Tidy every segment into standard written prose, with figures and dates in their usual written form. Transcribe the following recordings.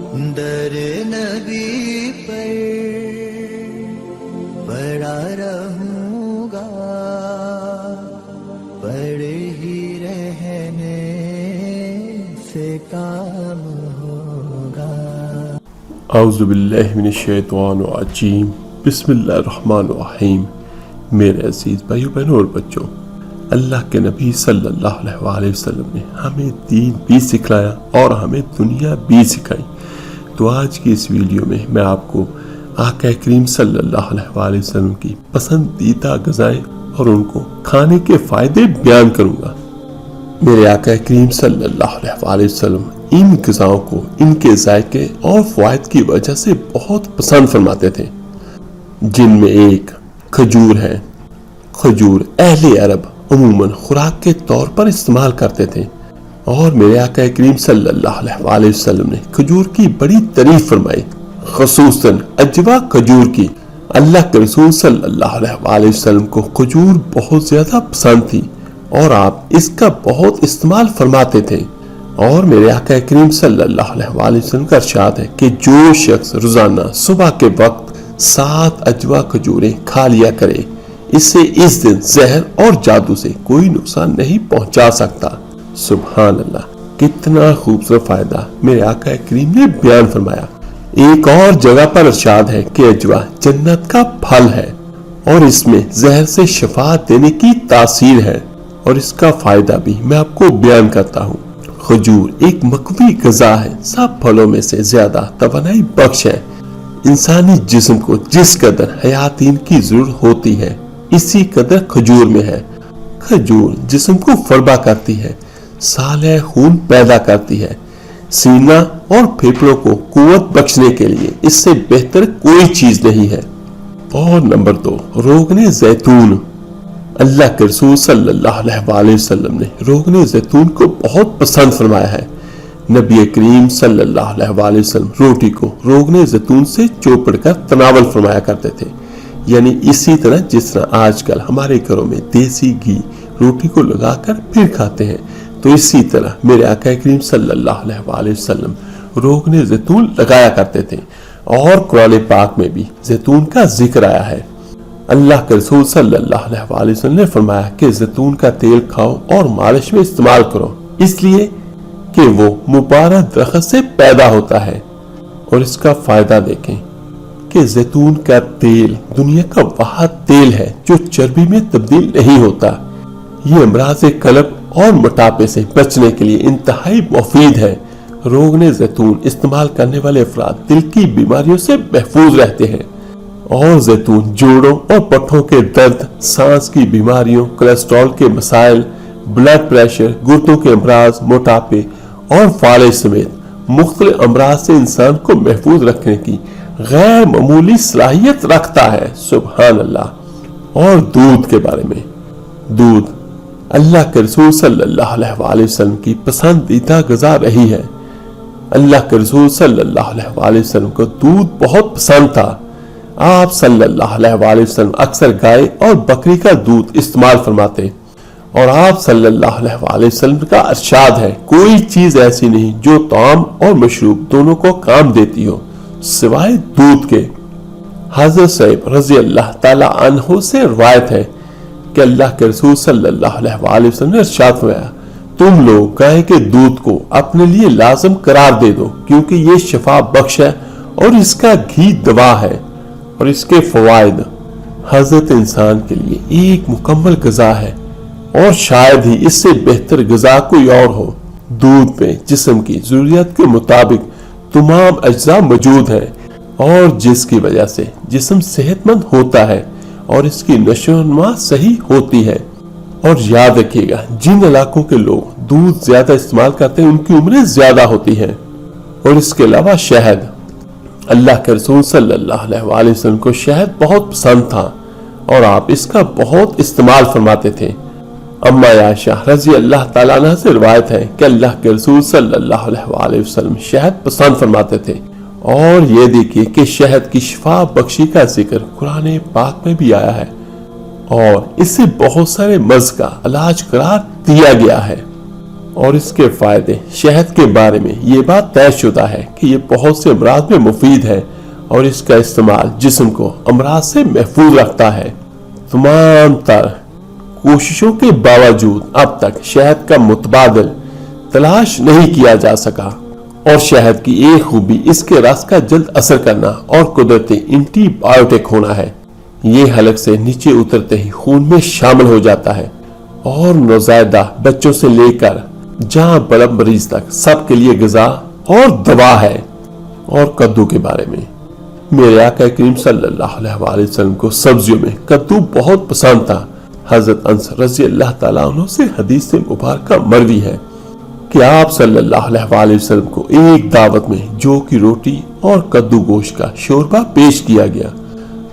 در نبی پر پڑا رہوں گا، پڑے ہی رہنے سے کام ہوگا۔ اعوذ باللہ من الشیطان الرجیم، بسم اللہ الرحمن الرحیم۔ میرے عزیز بھائیو بہنوں اور بچوں، اللہ کے نبی صلی اللہ علیہ وآلہ وسلم نے ہمیں دین بھی سکھلایا اور ہمیں دنیا بھی سکھائی۔ تو آج کی اس ویڈیو میں میں آپ کو آقا کریم صلی اللہ علیہ وآلہ وسلم کی پسندیدہ غذائیں اور ان کو کھانے کے فائدے بیان کروں گا۔ میرے آقا کریم صلی اللہ علیہ وآلہ وسلم ان غذاؤں کو ان کے ذائقے اور فوائد کی وجہ سے بہت پسند فرماتے تھے، جن میں ایک کھجور ہے۔ کھجور اہل عرب عموماً خوراک کے طور پر استعمال کرتے تھے، اور میرے آقا کریم صلی اللہ علیہ وآلہ وسلم نے کھجور کی بڑی تعریف فرمائی، خصوصاً اجوا کھجور کی۔ اللہ کے رسول صلی اللہ علیہ وآلہ وسلم کو کھجور بہت زیادہ پسند تھی اور آپ اس کا بہت استعمال فرماتے تھے۔ اور میرے آقا کریم صلی اللہ علیہ وآلہ وسلم کا ارشاد ہے کہ جو شخص روزانہ صبح کے وقت 7 اجوا کھجوریں کھا لیا کرے، اس سے اس دن زہر اور جادو سے کوئی نقصان نہیں پہنچا سکتا۔ سبحان اللہ، کتنا خوبصورت فائدہ میرے آقا کریم نے بیان فرمایا۔ ایک اور جگہ پر ارشاد ہے کہ اجوا جنت کا پھل ہے اور اس میں زہر سے شفا دینے کی تاثیر ہے، اور اس کا فائدہ بھی میں آپ کو بیان کرتا ہوں۔ کھجور ایک مقوی غذا ہے، سب پھلوں میں سے زیادہ توانائی بخش ہے۔ انسانی جسم کو جس قدر حیاتین کی ضرورت ہوتی ہے، اسی قدر کھجور میں ہے۔ کھجور جسم کو فربا کرتی ہے، سالہ خون پیدا کرتی ہے، سینہ اور پھیپھڑوں کو قوت بخشنے کے لیے اس سے بہتر کوئی چیز نہیں ہے۔ اور نمبر 2، روغن زیتون۔ اللہ کے رسول صلی اللہ علیہ وآلہ وسلم نے روغن زیتون کو بہت پسند فرمایا ہے۔ نبی کریم صلی اللہ علیہ وآلہ وسلم روٹی کو روغن زیتون سے چوپڑ کر تناول فرمایا کرتے تھے، یعنی اسی طرح جس طرح آج کل ہمارے گھروں میں دیسی گھی روٹی کو لگا کر پھر کھاتے ہیں، تو اسی طرح میرے آقا کریم صلی اللہ علیہ وآلہ وسلم روغن زیتون لگایا کرتے تھے۔ اور قرآن پاک میں بھی زیتون کا ذکر آیا ہے۔ اللہ کے رسول صلی اللہ علیہ وآلہ وسلم نے فرمایا کہ زیتون کا تیل کھاؤ اور مالش میں استعمال کرو، اس لیے کہ وہ مبارک درخت سے پیدا ہوتا ہے۔ اور اس کا فائدہ دیکھیں کہ زیتون کا تیل دنیا کا واحد تیل ہے جو چربی میں تبدیل نہیں ہوتا۔ یہ امراض قلب اور موٹاپے سے بچنے کے لیے انتہائی مفید ہے۔ روغن زیتون استعمال کرنے والے افراد دل کی بیماریوں سے محفوظ رہتے ہیں، اور زیتون جوڑوں اور پٹھوں کے درد، سانس کی بیماریوں، کولیسٹرول کے مسائل، بلڈ پریشر، گردوں کے امراض، موٹاپے اور فالج سمیت مختلف امراض سے انسان کو محفوظ رکھنے کی غیر معمولی صلاحیت رکھتا ہے۔ سبحان اللہ۔ اور دودھ کے بارے میں، دودھ اللہ کے رسول صلی اللہ علیہ وآلہ وسلم کی پسندیدہ غذا رہی ہے۔ اللہ کے رسول صلی اللہ علیہ وآلہ وسلم کو دودھ بہت پسند تھا۔ آپ صلی اللہ علیہ وآلہ وسلم اکثر گائے اور بکری کا دودھ استعمال فرماتے، اور آپ صلی اللہ علیہ وآلہ وسلم کا ارشاد ہے، کوئی چیز ایسی نہیں جو طعام اور مشروب دونوں کو کام دیتی ہو سوائے دودھ کے۔ حضرت صاحب رضی اللہ تعالی عنہ سے روایت ہے کہ اللہ کے رسول صلی اللہ علیہ وآلہ وسلم نے ارشاد فرمایا، تم لوگ گائے کے دودھ کو اپنے لیے لازم قرار دے دو، کیونکہ یہ شفا بخش ہے اور اس کا گھی دوا ہے، اور اس کے فوائد حضرت انسان کے لیے ایک مکمل غذا ہے، اور شاید ہی اس سے بہتر غذا کوئی اور ہو۔ دودھ میں جسم کی ضروریات کے مطابق تمام اجزاء موجود ہیں، اور جس کی وجہ سے جسم صحت مند ہوتا ہے اور اس کی نشو و نما صحیح ہوتی ہے۔ اور یاد رکھیے گا، جن علاقوں کے لوگ دودھ زیادہ استعمال کرتے ہیں ان کی عمریں زیادہ ہوتی ہیں۔ اور اس کے علاوہ شہد، اللہ کے رسول صلی اللہ علیہ وآلہ وسلم کو شہد بہت پسند تھا اور آپ اس کا بہت استعمال فرماتے تھے۔ اما عائشہ رضی اللہ تعالیٰ عنہ سے روایت ہے کہ اللہ کے رسول صلی اللہ علیہ وآلہ وسلم شہد پسند فرماتے تھے۔ اور یہ دیکھیے کہ شہد کی شفا بخشی کا ذکر قرآن پاک میں بھی آیا ہے، اور اس سے بہت سارے مرض کا علاج قرار دیا گیا ہے۔ اور اس کے فائدے۔ شہد کے بارے میں یہ بات طے شدہ ہے کہ یہ بہت سے امراض میں مفید ہے اور اس کا استعمال جسم کو امراض سے محفوظ رکھتا ہے۔ تمام تر کوششوں کے باوجود اب تک شہد کا متبادل تلاش نہیں کیا جا سکا، اور شہد کی ایک خوبی اس کے رس کا جلد اثر کرنا اور قدرتی اینٹی بایوٹک ہونا ہے۔ یہ حلق سے نیچے اترتے ہی خون میں شامل ہو جاتا ہے اور نوزائیدہ بچوں سے لے کر جہاں بلب مریض تک سب کے لیے غذا اور دوا ہے۔ اور کدو کے بارے میں میرے آقا کریم صلی اللہ علیہ وسلم کو سبزیوں میں کدو بہت پسند تھا۔ حضرت انس رضی اللہ تعالیٰ عنہ سے حدیث مبارکہ مروی ہے کہ آپ صلی اللہ علیہ وسلم کو ایک دعوت میں جو کی روٹی اور کدو گوشت کا شوربہ پیش کیا گیا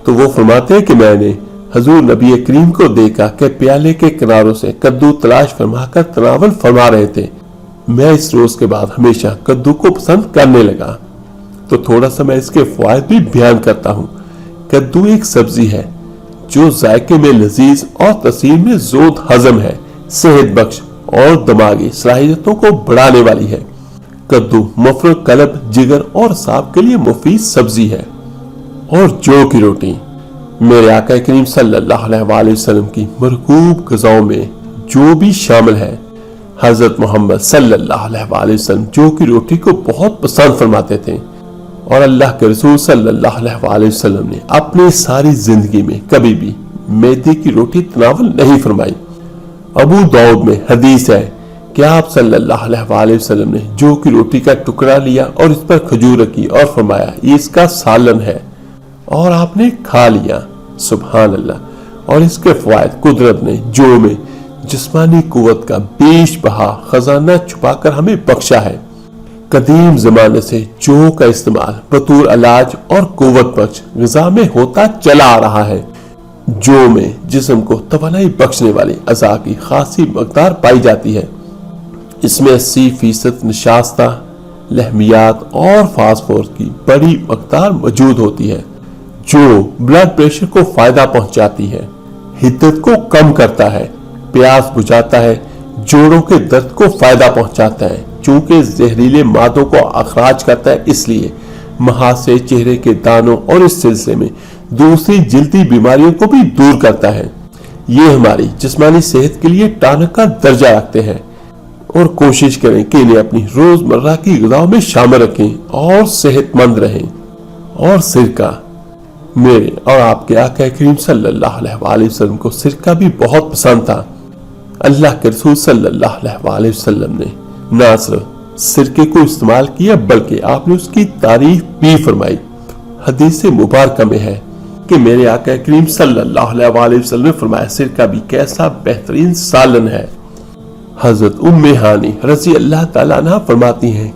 تو وہ فرماتے ہیں کہ میں نے حضور نبی کریم کو دیکھا کہ پیالے کے کناروں سے کدو تلاش فرما کر تناول فرما رہے تھے۔ میں اس روز کے بعد ہمیشہ کدو کو پسند کرنے لگا۔ تو تھوڑا سا میں اس کے فوائد بھی بیان کرتا ہوں۔ کدو ایک سبزی ہے جو ذائقے میں لذیذ اور تاثیر میں زود ہضم ہے، صحت بخش اور دماغی صلاحیتوں کو بڑھانے والی ہے۔ کدو مفرد قلب، جگر اور اعصاب کے لیے مفید سبزی ہے۔ اور جو کی روٹی میرے آقا کریم صلی اللہ علیہ وسلم کی مرغوب غذاؤں میں جو بھی شامل ہے۔ حضرت محمد صلی اللہ علیہ وسلم جو کی روٹی کو بہت پسند فرماتے تھے، اور اللہ کے رسول صلی اللہ علیہ وسلم نے اپنی ساری زندگی میں کبھی بھی میدے کی روٹی تناول نہیں فرمائی۔ ابو داؤد میں حدیث ہے کہ آپ صلی اللہ علیہ وسلم نے جو کی روٹی کا ٹکڑا لیا اور اس پر کھجور رکھی اور فرمایا یہ اس کا سالن ہے، اور آپ نے کھا لیا۔ سبحان اللہ۔ اور اس کے فوائد قدرت نے جو میں جسمانی قوت کا بیش بہا خزانہ چھپا کر ہمیں بخشا ہے۔ قدیم زمانے سے جو کا استعمال بطور علاج اور قوت بخش غذا میں ہوتا چلا آ رہا ہے۔ جو میں جسم کو توانائی بخشنے والی اعضاء کی خاصی مقدار پائی جاتی ہے۔ اس میں 80% نشاستہ، لحمیات اور فاسفورس کی بڑی مقدار موجود ہوتی ہے جو بلڈ پریشر کو فائدہ پہنچاتی ہے، حدت کو کم کرتا ہے، پیاس بجھاتا ہے، جوڑوں کے درد کو فائدہ پہنچاتا ہے چونکہ زہریلے مادوں کو اخراج کرتا ہے، اس لیے مہاسے، چہرے کے دانوں اور اس سلسلے میں دوسری جلدی بیماریوں کو بھی دور کرتا ہے۔ یہ ہماری جسمانی صحت کے لیے ٹانک کا درجہ رکھتے ہیں، اور کوشش کریں کہ انہیں اپنی روزمرہ کی غذاؤں میں شامل رکھیں اور صحت مند رہیں۔ اور سرکہ میرے اور آپ کے آقا کریم صلی اللہ علیہ وسلم کو سرکہ بھی بہت پسند تھا۔ اللہ کے رسول صلی اللہ علیہ وسلم نے نہ صرف سرکے کو استعمال کیا بلکہ آپ نے اس کی تعریف بھی فرمائی۔ حدیث مبارکہ میں ہے کہ میرے آقا کریم صلی اللہ علیہ وسلم نے فرمایا سرکہ بھی کیسا بہترین سالن ہے۔ حضرت ام ہانی رضی اللہ تعالیٰ عنہ فرماتی ہیں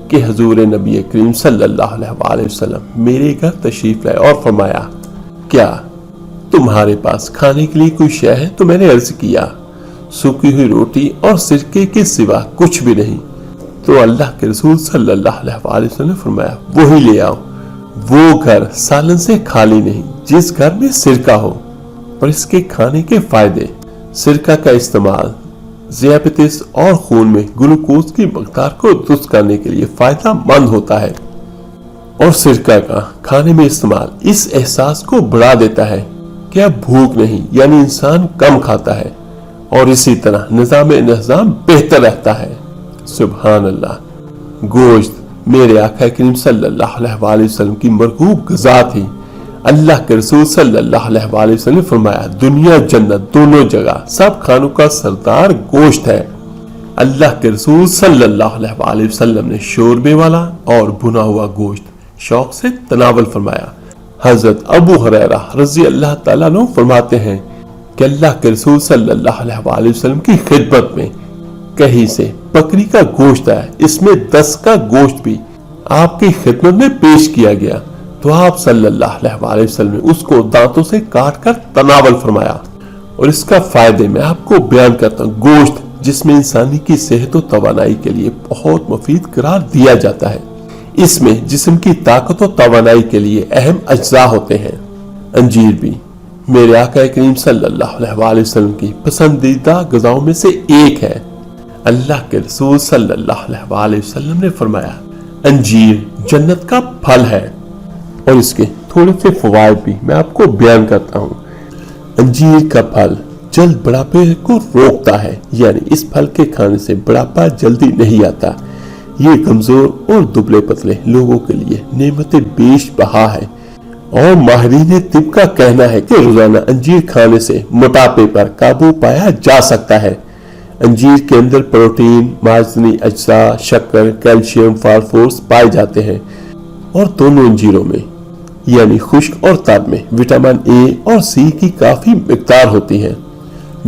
کہ حضور نبی کریم صلی اللہ علیہ وسلم میرے گھر تشریف لائے اور فرمایا کیا تمہارے پاس کھانے کے لیے کوئی شے ہے؟ تو میں نے عرض کیا سوکھی ہوئی روٹی اور سرکے کے سوا کچھ بھی نہیں۔ تو اللہ کے رسول صلی اللہ علیہ وسلم نے فرمایا وہی لے آؤ۔ وہ گھر سالن سے خالی نہیں جس گھر میں سرکہ ہو۔ اور اس کے کھانے کے فائدے: سرکہ کا استعمال ذیابیطس اور خون میں گلوکوز کی مقدار کو درست کرنے کے لیے فائدہ مند ہوتا ہے، اور سرکہ کا کھانے میں استعمال اس احساس کو بڑھا دیتا ہے کہ اب بھوک نہیں، یعنی انسان کم کھاتا ہے، اور اسی طرح نظام بہتر رہتا ہے۔ سبحان اللہ۔ گوشت میرے آقا کریم صلی اللہ علیہ وسلم کی مرغوب غذا تھی۔ اللہ کے رسول صلی اللہ علیہ وسلم نے فرمایا دنیا جنت دونوں جگہ سب کھانوں کا سردار گوشت ہے۔ اللہ کے رسول صلی اللہ علیہ وسلم نے شوربے والا اور بھنا ہوا گوشت شوق سے تناول فرمایا۔ حضرت ابو ہریرہ رضی اللہ تعالیٰ عنہ فرماتے ہیں کہ اللہ کے رسول صلی اللہ علیہ وسلم کی خدمت میں کہیں سے بکری کا گوشت آیا، اس میں 10 کا گوشت بھی آپ کی خدمت میں پیش کیا گیا، تو آپ صلی اللہ علیہ وسلم نے اس کو دانتوں سے کاٹ کر تناول فرمایا۔ اور اس کا فائدے میں آپ کو بیان کرتا ہوں۔ گوشت جس میں انسانی کی صحت و توانائی کے لیے بہت مفید قرار دیا جاتا ہے، اس میں جسم کی طاقت و توانائی کے لیے اہم اجزاء ہوتے ہیں۔ انجیر بھی میرے آقا کریم صلی اللہ علیہ وسلم کی پسندیدہ غذاؤں میں سے ایک ہے۔ اللہ کے رسول صلی اللہ علیہ وسلم نے فرمایا انجیر جنت کا پھل ہے، اور اس کے تھوڑے سے فوائد بھی میں آپ کو بیان کرتا ہوں۔ انجیر کا پھل جلد بڑھاپے کو روکتا ہے، یعنی اس پھل کے کھانے سے بڑھاپا جلدی نہیں آتا۔ یہ کمزور اور دبلے پتلے لوگوں کے لیے نعمت بیش بہا ہے، اور ماہرین طب کا کہنا ہے کہ روزانہ انجیر کھانے سے موٹاپے پر قابو پایا جا سکتا ہے۔ انجیر کے اندر پروٹین، معدنی اجزاء، شکر، کیلشیم، فاسفورس پائے جاتے ہیں، اور دونوں انجیروں میں یعنی خشک اور تر میں وٹامن اے اور سی کی کافی مقدار ہوتی ہے۔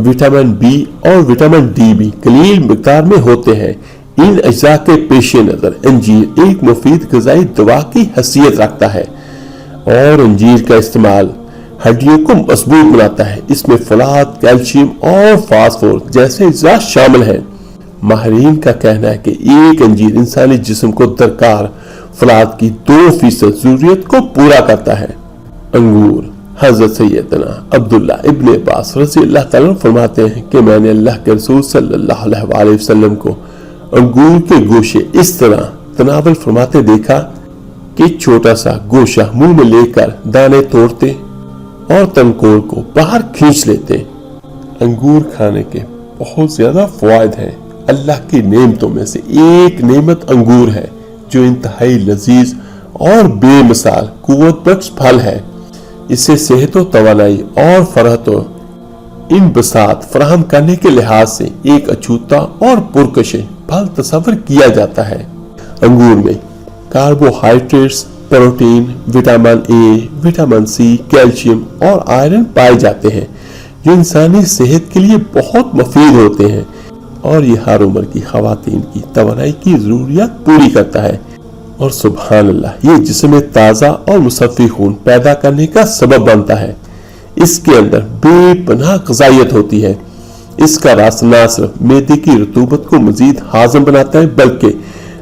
وٹامن بی اور وٹامن ڈی بھی قلیل مقدار میں ہوتے ہیں۔ ان اجزاء کے پیش نظر انجیر ایک مفید غذائی دوا کی حیثیت رکھتا ہے، اور انجیر کا استعمال ہڈیوں کو مضبوط بناتا ہے۔ اس میں فولاد، کیلشیم اور فاسفورس جیسے اجزاء شامل ہیں۔ ماہرین کا کہنا ہے کہ ایک انجیر انسانی جسم کو درکار فولاد کی 2% ضروریت کو پورا کرتا ہے۔ انگور۔ حضرت سیدنا عبداللہ ابن عباس رضی اللہ تعالیٰ فرماتے ہیں کہ میں نے اللہ کے رسول صلی اللہ علیہ وسلم کو انگور کے گوشے اس طرح تناول فرماتے دیکھا کہ چھوٹا سا گوشہ منہ میں لے کر دانے توڑتے اور تنکور کو باہر کھینچ لیتے۔ انگور کھانے کے بہت زیادہ فوائد ہیں۔ اللہ کی نعمتوں میں سے ایک نعمت انگور ہے، جو انتہائی لذیذ اور بے مثال قوت بخش پھل ہے۔ اسے صحت و توانائی اور فرحت و انبساط فراہم کرنے کے لحاظ سے ایک اچھوتا اور پرکشش پھل تصور کیا جاتا ہے۔ انگور میں carbohydrates, protein, vitamin A, vitamin C, calcium اور آئرن پائے جاتے ہیں، جو انسانی صحت کے لیے بہت مفید ہوتے ہیں، اور یہ ہر عمر کی خواتین کی توانائی کی ضروریات پوری کرتا ہے۔ اور سبحان اللہ، یہ جسم میں تازہ اور مصفی خون پیدا کرنے کا سبب بنتا ہے۔ اس کے اندر بے پناہ غذائیت ہوتی ہے۔ اس کا رس نہ صرف معدے کی رطوبت کو مزید ہاضم بناتا ہے، بلکہ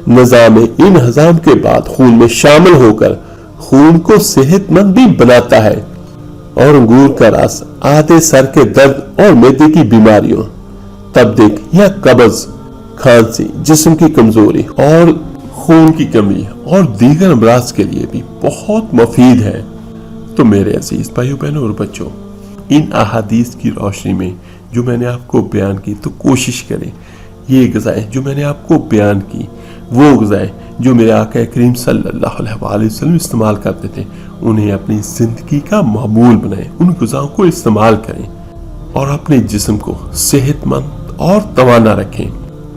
نظام انہضام کے بعد خون میں شامل ہو کر خون کو صحت مند بھی بناتا ہے۔ اور انگور کا رس آدھے سر کے درد اور معدے کی بیماریوں، تبدیق یا قبض، کھانسی، جسم کی کمزوری اور خون کی کمی اور دیگر امراض کے لیے بھی بہت مفید ہے۔ تو میرے عزیز بھائیوں بہنوں اور بچوں، ان احادیث کی روشنی میں جو میں نے آپ کو بیان کی، تو کوشش کریں یہ غذائیں جو میں نے آپ کو بیان کی، وہ غذائیں جو میرے آقا کریم صلی اللہ علیہ وسلم استعمال کرتے تھے، انہیں اپنی زندگی کا معمول بنائیں، ان غذاؤں کو استعمال کریں اور اپنے جسم کو صحت مند اور توانا رکھیں۔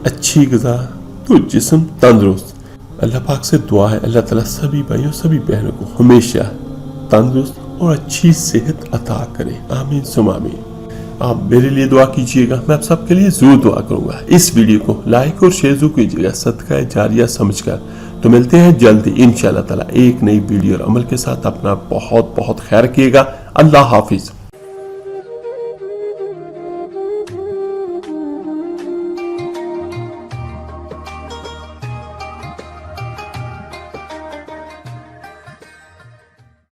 اچھی غذا تو جسم تندرست۔ اللہ پاک سے دعا ہے اللہ تعالیٰ سبھی بھائیوں سبھی بہنوں کو ہمیشہ تندرست اور اچھی صحت عطا کرے، آمین ثم آمین۔ آپ میرے لیے دعا کیجئے گا، میں آپ سب کے لیے ضرور دعا کروں گا۔ اس ویڈیو کو لائک اور شیئر ضرور کیجئے گا صدقہ جاریہ سمجھ کر۔ تو ملتے ہیں جلدی انشاءاللہ تعالیٰ ایک نئی ویڈیو اور عمل کے ساتھ۔ اپنا بہت بہت خیال رکھیے گا۔ اللہ حافظ۔